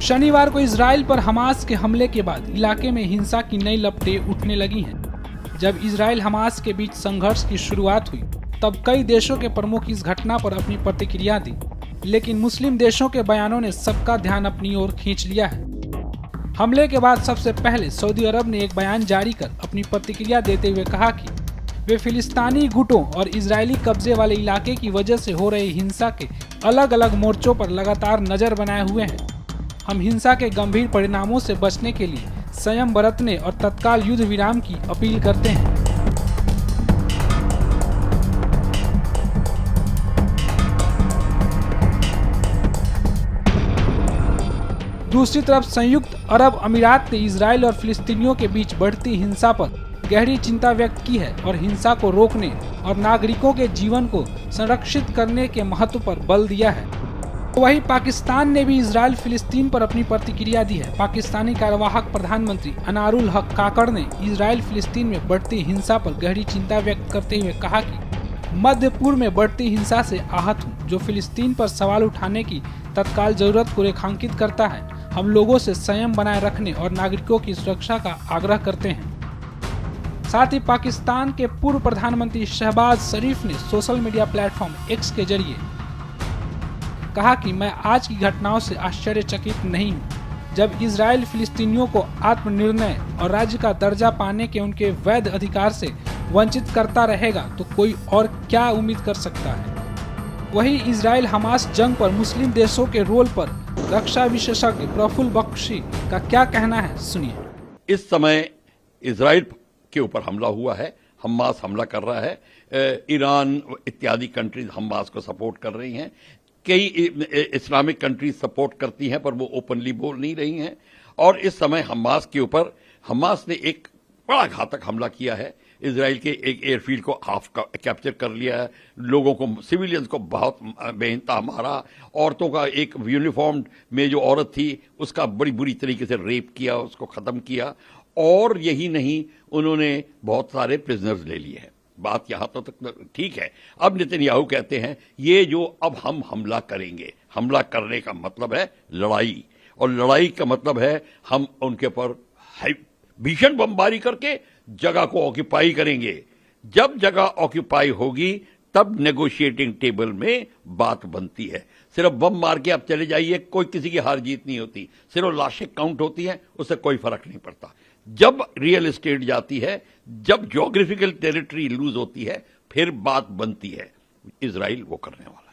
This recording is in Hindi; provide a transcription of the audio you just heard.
शनिवार को इजराइल पर हमास के हमले के बाद इलाके में हिंसा की नई लपटें उठने लगी हैं। जब इजराइल हमास के बीच संघर्ष की शुरुआत हुई तब कई देशों के प्रमुख इस घटना पर अपनी प्रतिक्रिया दी, लेकिन मुस्लिम देशों के बयानों ने सबका ध्यान अपनी ओर खींच लिया है। हमले के बाद सबसे पहले सऊदी अरब ने एक बयान जारी कर अपनी प्रतिक्रिया देते हुए कहा कि वे फिलिस्तीनी गुटों और इजरायली कब्जे वाले इलाके की वजह से हो रही हिंसा के अलग अलग मोर्चों पर लगातार नजर बनाए हुए हैं। हम हिंसा के गंभीर परिणामों से बचने के लिए संयम बरतने और तत्काल युद्ध विराम की अपील करते हैं। दूसरी तरफ संयुक्त अरब अमीरात ने इजराइल और फिलिस्तीनियों के बीच बढ़ती हिंसा पर गहरी चिंता व्यक्त की है और हिंसा को रोकने और नागरिकों के जीवन को संरक्षित करने के महत्व पर बल दिया है। वहीं पाकिस्तान ने भी इजराइल फिलिस्तीन पर अपनी प्रतिक्रिया दी है। पाकिस्तानी कार्यवाहक प्रधानमंत्री अनारुल हक काकड़ ने इजराइल फिलिस्तीन में बढ़ती हिंसा पर गहरी चिंता व्यक्त करते हुए कहा कि मध्य पूर्व में बढ़ती हिंसा से आहत हूँ, जो फिलिस्तीन पर सवाल उठाने की तत्काल जरूरत को रेखांकित करता है। हम लोगों से संयम बनाए रखने और नागरिकों की सुरक्षा का आग्रह करते हैं। साथ ही पाकिस्तान के पूर्व प्रधानमंत्री शहबाज शरीफ ने सोशल मीडिया प्लेटफॉर्म एक्स के जरिए कहा कि मैं आज की घटनाओं से आश्चर्यचकित नहीं हूं। जब इजराइल फिलिस्तीनियों को आत्मनिर्णय और राज्य का दर्जा पाने के उनके वैध अधिकार से वंचित करता रहेगा तो कोई और क्या उम्मीद कर सकता है। वहीं इजराइल हमास जंग पर मुस्लिम देशों के रोल पर रक्षा विशेषज्ञ प्रफुल्ल बख्शी का क्या कहना है, सुनिए। इस समय इजराइल के ऊपर हमला हुआ है, हमास हमला कर रहा है, ईरान इत्यादि कंट्रीज हमास को सपोर्ट कर रही हैं, कई इस्लामिक कंट्रीज सपोर्ट करती हैं पर वो ओपनली बोल नहीं रही हैं। और इस समय हमास के ऊपर हमास ने एक बड़ा घातक हमला किया है। इजराइल के एक एयरफील्ड को हाफ कैप्चर कर लिया है, लोगों को, सिविलियंस को बहुत बेइंतहा मारा, औरतों का एक यूनिफॉर्म में जो औरत थी उसका बड़ी बुरी तरीके से रेप किया, उसको खत्म किया। और यही नहीं, उन्होंने बहुत सारे प्रिजनर्स ले लिए हैं। बात यहां तो तक ठीक है। अब नेतन्याहू कहते हैं ये जो अब हम हमला करेंगे, हमला करने का मतलब है लड़ाई, और लड़ाई का मतलब है हम उनके पर भीषण बमबारी करके जगह को ऑक्यूपाई करेंगे। जब जगह ऑक्यूपाई होगी तब नेगोशिएटिंग टेबल में बात बनती है। सिर्फ बम मार के आप चले जाइए, कोई किसी की हार जीत नहीं होती, सिर्फ लाशें काउंट होती हैं, उससे कोई फर्क नहीं पड़ता। जब रियल एस्टेट जाती है, जब ज्योग्राफिकल टेरिटरी लूज होती है, फिर बात बनती है। इजराइल वो करने वाला है।